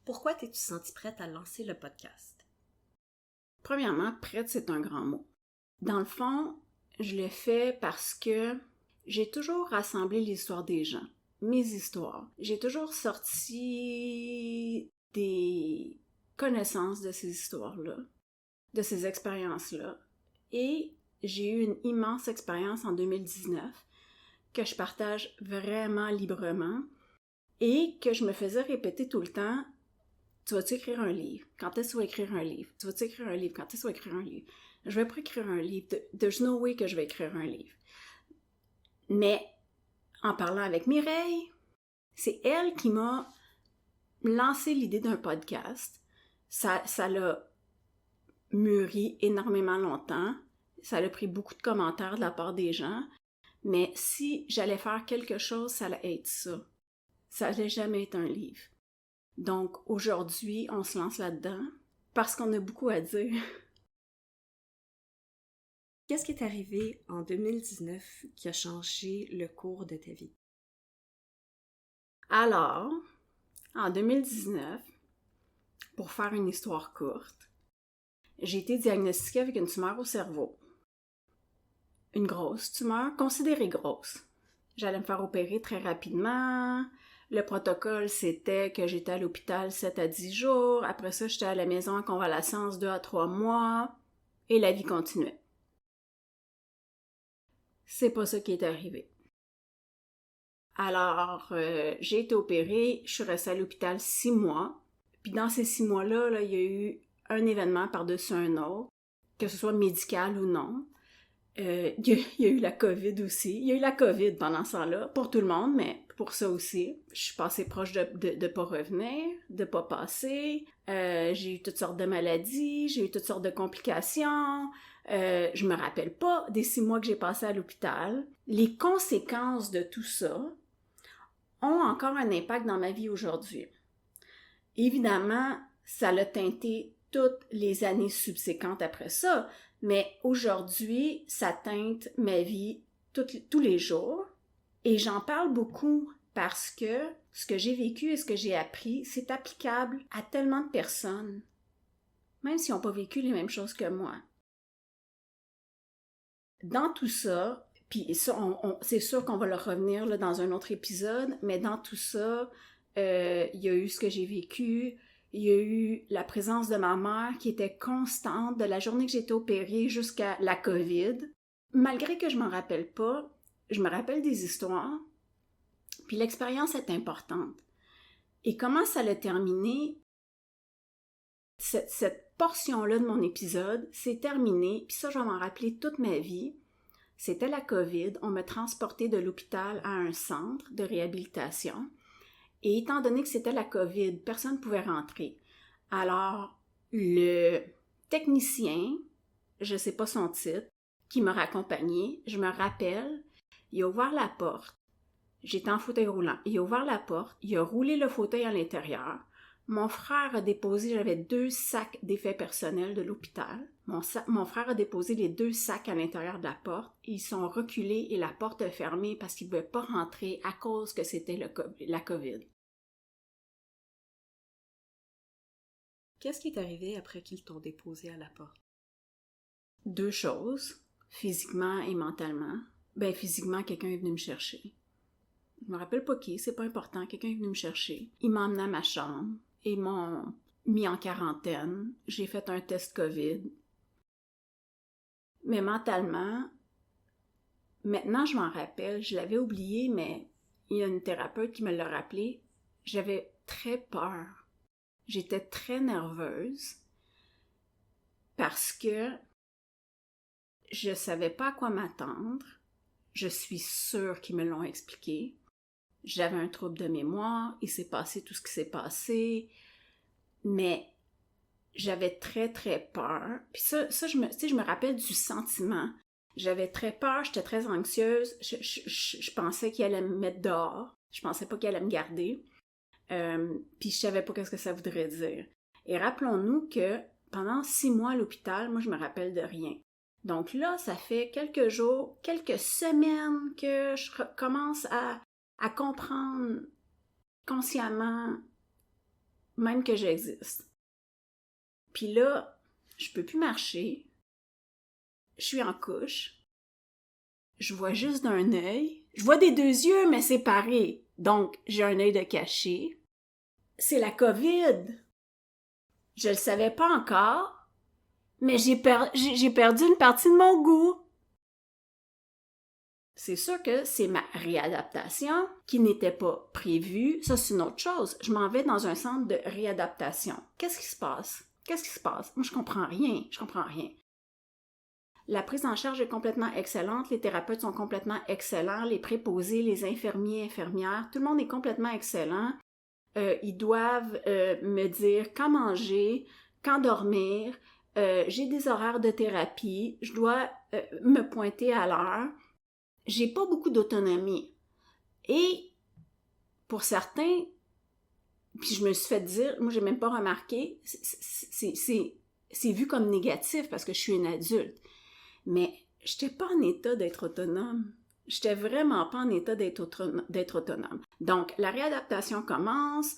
Pourquoi t'es-tu sentie prête à lancer le podcast? Premièrement, prête, c'est un grand mot. Dans le fond, je le fais parce que j'ai toujours rassemblé l'histoire des gens, mes histoires. J'ai toujours sorti des connaissances de ces histoires-là, de ces expériences-là. Et j'ai eu une immense expérience en 2019 que je partage vraiment librement et que je me faisais répéter tout le temps. Tu vas-tu écrire un livre? Quand est-ce que tu vas écrire un livre? Tu vas-tu écrire un livre? Quand est-ce que tu vas écrire un livre? Je vais pas écrire un livre. There's no way que je vais écrire un livre. Mais en parlant avec Mireille, c'est elle qui m'a lancé l'idée d'un podcast. Ça l'a mûri énormément longtemps. Ça a pris beaucoup de commentaires de la part des gens. Mais si j'allais faire quelque chose, ça allait être ça. Ça allait jamais être un livre. Donc, aujourd'hui, on se lance là-dedans parce qu'on a beaucoup à dire. Qu'est-ce qui est arrivé en 2019 qui a changé le cours de ta vie? Alors, en 2019, pour faire une histoire courte, j'ai été diagnostiquée avec une tumeur au cerveau. Une grosse tumeur, considérée grosse. J'allais me faire opérer très rapidement. Le protocole, c'était que j'étais à l'hôpital 7 à 10 jours. Après ça, j'étais à la maison en convalescence 2 à 3 mois. Et la vie continuait. C'est pas ça qui est arrivé. Alors, j'ai été opérée, je suis restée à l'hôpital 6 mois. Puis dans ces 6 mois-là, il y a eu un événement par-dessus un autre, que ce soit médical ou non. Il y a eu la COVID aussi. Il y a eu la COVID pendant ce temps-là, pour tout le monde, mais pour ça aussi. Je suis passée proche de pas revenir, de pas passer. J'ai eu toutes sortes de maladies, j'ai eu toutes sortes de complications. Je me rappelle pas des 6 mois que j'ai passé à l'hôpital. Les conséquences de tout ça ont encore un impact dans ma vie aujourd'hui. Évidemment, ça l'a teinté toutes les années subséquentes après ça, mais aujourd'hui, ça teinte ma vie tous les jours. Et j'en parle beaucoup parce que ce que j'ai vécu et ce que j'ai appris, c'est applicable à tellement de personnes, même s'ils n'ont pas vécu les mêmes choses que moi. Dans tout ça, puis ça, c'est sûr qu'on va le revenir là, dans un autre épisode, mais dans tout ça, il y a eu ce que j'ai vécu, il y a eu la présence de ma mère qui était constante de la journée que j'ai été opérée jusqu'à la COVID. Malgré que je m'en rappelle pas, je me rappelle des histoires, puis l'expérience est importante. Et comment ça l'a terminé? Cette portion-là de mon épisode, c'est terminé, puis ça, je vais m'en rappeler toute ma vie. C'était la COVID, on m'a transporté de l'hôpital à un centre de réhabilitation. Et étant donné que c'était la COVID, personne ne pouvait rentrer. Alors, le technicien, je ne sais pas son titre, qui m'a raccompagné, je me rappelle, il a ouvert la porte. J'étais en fauteuil roulant. Il a ouvert la porte, il a roulé le fauteuil à l'intérieur. Mon frère a déposé, j'avais 2 sacs d'effets personnels de l'hôpital. Mon frère a déposé les 2 sacs à l'intérieur de la porte. Ils sont reculés et la porte est fermée parce qu'ils ne pouvaient pas rentrer à cause que c'était la COVID. Qu'est-ce qui est arrivé après qu'ils t'ont déposé à la porte? 2 choses, physiquement et mentalement. Ben, physiquement, quelqu'un est venu me chercher. Je me rappelle pas qui, c'est pas important, quelqu'un est venu me chercher. Il m'a emmené à ma chambre. Ils m'ont mis en quarantaine. J'ai fait un test COVID. Mais mentalement, maintenant je m'en rappelle, je l'avais oublié, mais il y a une thérapeute qui me l'a rappelé. J'avais très peur. J'étais très nerveuse parce que je savais pas à quoi m'attendre. Je suis sûre qu'ils me l'ont expliqué. J'avais un trouble de mémoire, il s'est passé tout ce qui s'est passé, mais j'avais très, très peur. Puis ça je me rappelle du sentiment. J'avais très peur, j'étais très anxieuse, je pensais qu'il allait me mettre dehors, je pensais pas qu'il allait me garder, puis je savais pas qu'est-ce que ça voudrait dire. Et rappelons-nous que pendant 6 mois à l'hôpital, moi je me rappelle de rien. Donc là, ça fait quelques jours, quelques semaines que je commence à comprendre consciemment même que j'existe. Puis là, je peux plus marcher. Je suis en couche. Je vois juste d'un œil. Je vois des 2 yeux, mais séparés. Donc, j'ai un œil de caché. C'est la COVID. Je le savais pas encore, mais j'ai perdu une partie de mon goût. C'est sûr que c'est ma réadaptation qui n'était pas prévue. Ça, c'est une autre chose. Je m'en vais dans un centre de réadaptation. Qu'est-ce qui se passe? Moi, je comprends rien. La prise en charge est complètement excellente. Les thérapeutes sont complètement excellents. Les préposés, les infirmiers, infirmières, tout le monde est complètement excellent. Ils doivent me dire quand manger, quand dormir. J'ai des horaires de thérapie. Je dois me pointer à l'heure. J'ai pas beaucoup d'autonomie. Et pour certains, puis je me suis fait dire, moi j'ai même pas remarqué, c'est vu comme négatif parce que je suis une adulte. Mais j'étais pas en état d'être autonome. J'étais vraiment pas en état d'être autonome. Donc, la réadaptation commence.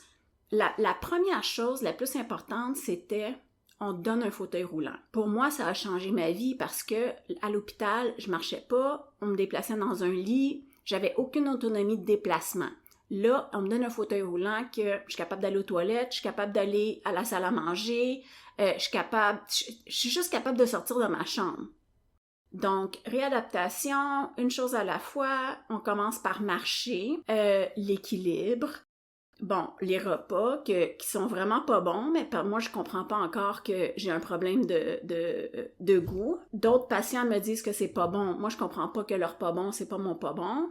La première chose, la plus importante, c'était on te donne un fauteuil roulant. Pour moi, ça a changé ma vie parce que à l'hôpital, je marchais pas, on me déplaçait dans un lit, j'avais aucune autonomie de déplacement. Là, on me donne un fauteuil roulant que je suis capable d'aller aux toilettes, je suis capable d'aller à la salle à manger, je suis juste capable de sortir de ma chambre. Donc, réadaptation, une chose à la fois, on commence par marcher, l'équilibre. Bon, les repas qui sont vraiment pas bons, mais moi, je comprends pas encore que j'ai un problème de goût. D'autres patients me disent que c'est pas bon. Moi, je comprends pas que leur pas bon, c'est pas mon pas bon.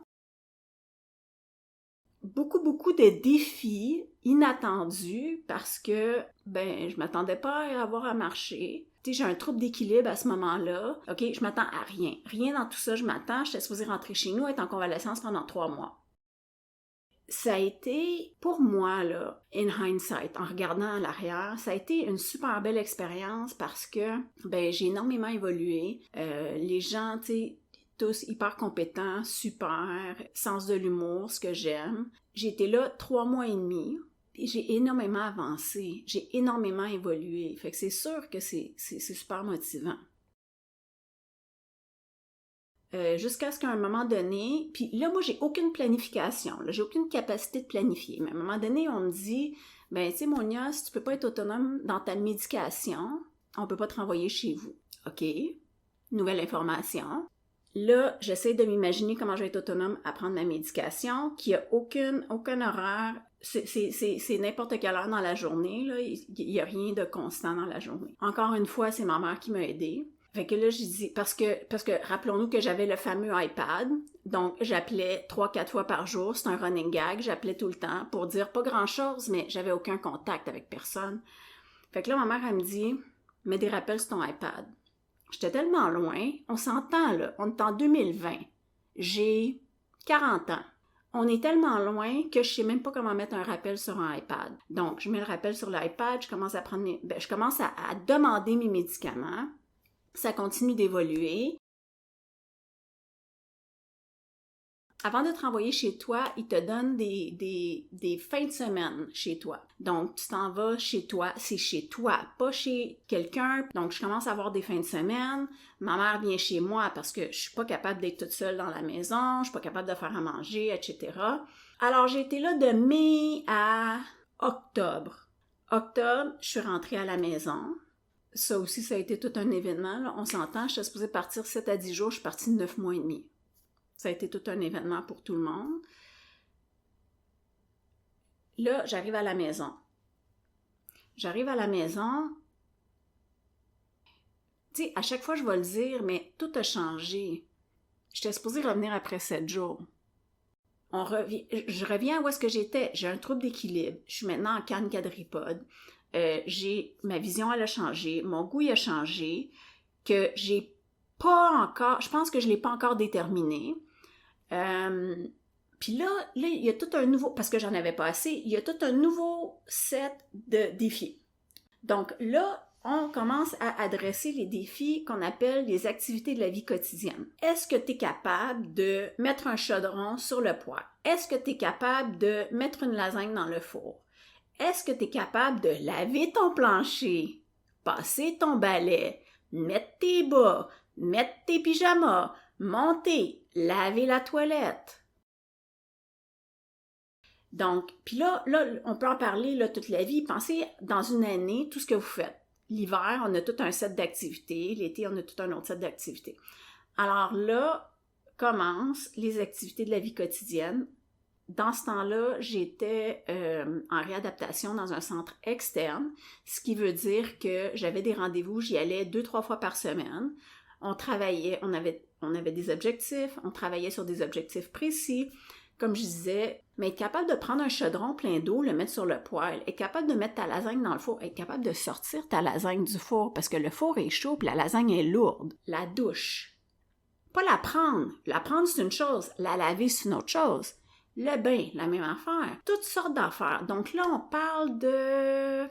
Beaucoup de défis inattendus parce que, je m'attendais pas à avoir à marcher. Tu sais, j'ai un trouble d'équilibre à ce moment-là. OK, je m'attends à rien. Rien dans tout ça, je m'attends. J'étais supposée rentrer chez nous, être en convalescence pendant 3 mois. Ça a été, pour moi, là, in hindsight, en regardant à l'arrière, ça a été une super belle expérience parce que, j'ai énormément évolué. Les gens, tu sais, tous hyper compétents, super, sens de l'humour, ce que j'aime. J'ai été là 3 mois et demi, et j'ai énormément avancé, j'ai énormément évolué. Fait que c'est sûr que c'est super motivant. Jusqu'à ce qu'à un moment donné, puis là, moi, j'ai aucune planification, là, j'ai aucune capacité de planifier, mais à un moment donné, on me dit, tu sais, Monia, si tu peux pas être autonome dans ta médication, on peut pas te renvoyer chez vous. OK, nouvelle information. Là, j'essaie de m'imaginer comment je vais être autonome à prendre ma médication, qu'il n'y a aucun horaire, c'est n'importe quelle heure dans la journée, là, il n'y a rien de constant dans la journée. Encore une fois, c'est ma mère qui m'a aidée. Fait que là, j'ai dit, parce que rappelons-nous que j'avais le fameux iPad, donc j'appelais 3-4 fois par jour, c'est un running gag, j'appelais tout le temps pour dire pas grand-chose, mais j'avais aucun contact avec personne. Fait que là, ma mère, elle me dit, mets des rappels sur ton iPad. J'étais tellement loin, on s'entend là, on est en 2020, j'ai 40 ans. On est tellement loin que je sais même pas comment mettre un rappel sur un iPad. Donc, je mets le rappel sur l'iPad, je commence à demander mes médicaments. Ça continue d'évoluer. Avant de te renvoyer chez toi, ils te donnent des fins de semaine chez toi. Donc, tu t'en vas chez toi, c'est chez toi, pas chez quelqu'un. Donc, je commence à avoir des fins de semaine. Ma mère vient chez moi parce que je suis pas capable d'être toute seule dans la maison, je suis pas capable de faire à manger, etc. Alors, j'ai été là de mai à octobre. Octobre, je suis rentrée à la maison. Ça aussi, ça a été tout un événement. Là. On s'entend, j'étais supposée partir 7 à 10 jours, je suis partie 9 mois et demi. Ça a été tout un événement pour tout le monde. Là, j'arrive à la maison. Tu sais, à chaque fois, je vais le dire, mais tout a changé. J'étais supposée revenir après 7 jours. Je reviens à où est-ce que j'étais. J'ai un trouble d'équilibre. Je suis maintenant en canne quadripode. Ma vision, elle a changé. Mon goût, il a changé. Que j'ai pas encore... Je pense que je l'ai pas encore déterminé. Puis là, il y a tout un nouveau... Parce que j'en avais pas assez. Il y a tout un nouveau set de défis. Donc là, on commence à adresser les défis qu'on appelle les activités de la vie quotidienne. Est-ce que tu es capable de mettre un chaudron sur le poêle? Est-ce que tu es capable de mettre une lasagne dans le four? Est-ce que tu es capable de laver ton plancher, passer ton balai, mettre tes bas, mettre tes pyjamas, monter, laver la toilette? Donc, puis là, on peut en parler là, toute la vie. Pensez dans une année, tout ce que vous faites. L'hiver, on a tout un set d'activités. L'été, on a tout un autre set d'activités. Alors là, commencent les activités de la vie quotidienne. Dans ce temps-là, j'étais en réadaptation dans un centre externe, ce qui veut dire que j'avais des rendez-vous, j'y allais 2-3 fois par semaine. On travaillait, on avait des objectifs, on travaillait sur des objectifs précis. Comme je disais, mais être capable de prendre un chaudron plein d'eau, le mettre sur le poêle, être capable de mettre ta lasagne dans le four, être capable de sortir ta lasagne du four parce que le four est chaud et la lasagne est lourde. La douche. Pas la prendre. La prendre, c'est une chose. La laver, c'est une autre chose. Le bain, la même affaire. Toutes sortes d'affaires. Donc là, on parle de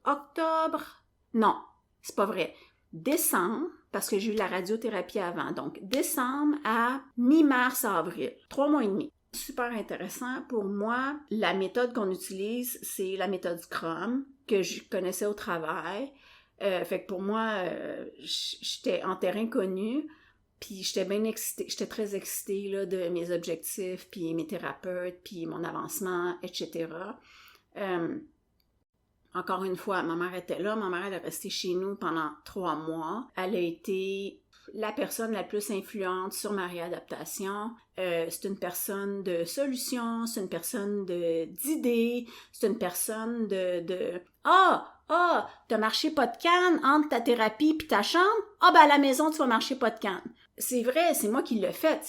octobre. Non, c'est pas vrai. Décembre, parce que j'ai eu la radiothérapie avant. Donc, décembre à mi-mars, avril. 3 mois et demi. Super intéressant. Pour moi, la méthode qu'on utilise, c'est la méthode Scrum, que je connaissais au travail. Fait que pour moi, j'étais en terrain connu. Puis j'étais bien excitée, j'étais très excitée là, de mes objectifs, puis mes thérapeutes, puis mon avancement, etc. Encore une fois, ma mère était là, ma mère elle est restée chez nous pendant 3 mois. Elle a été la personne la plus influente sur ma réadaptation. C'est une personne de solutions, c'est une personne d'idées, c'est une personne de t'as marché pas de canne entre ta thérapie puis ta chambre? Ah, ben à la maison, tu vas marcher pas de canne. C'est vrai, c'est moi qui l'ai fait,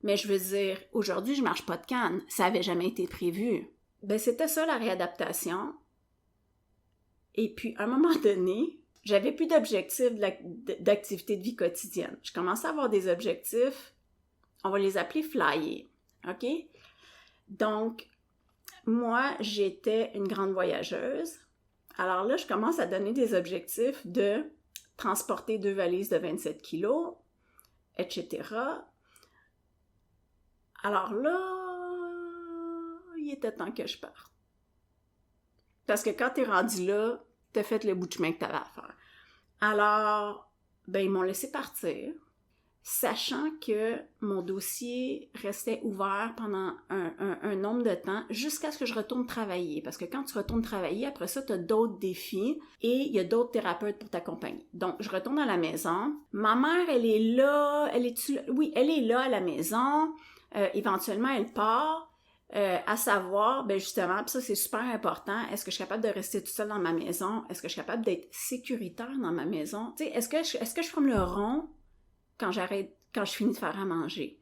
Mais je veux dire, aujourd'hui, je marche pas de canne. Ça avait jamais été prévu. Ben, c'était ça, la réadaptation. Et puis, à un moment donné, j'avais plus d'objectifs d'activité de vie quotidienne. Je commençais à avoir des objectifs, on va les appeler flyers, OK? Donc, moi, j'étais une grande voyageuse. Alors là, je commence à donner des objectifs de transporter 2 valises de 27 kilos, etc. Alors là, il était temps que je parte. Parce que quand t'es rendu là, t'as fait le bout de chemin que t'avais à faire. Alors, ben ils m'ont laissé partir, sachant que mon dossier restait ouvert pendant un nombre de temps jusqu'à ce que je retourne travailler. Parce que quand tu retournes travailler, après ça, tu as d'autres défis et il y a d'autres thérapeutes pour t'accompagner. Donc, je retourne à la maison. Ma mère, elle est là. Oui, elle est là à la maison. Éventuellement, elle part. À savoir, ben justement, puis ça c'est super important, est-ce que je suis capable de rester toute seule dans ma maison? Est-ce que je suis capable d'être sécuritaire dans ma maison? Tu sais, est-ce que je ferme le rond quand je finis de faire à manger?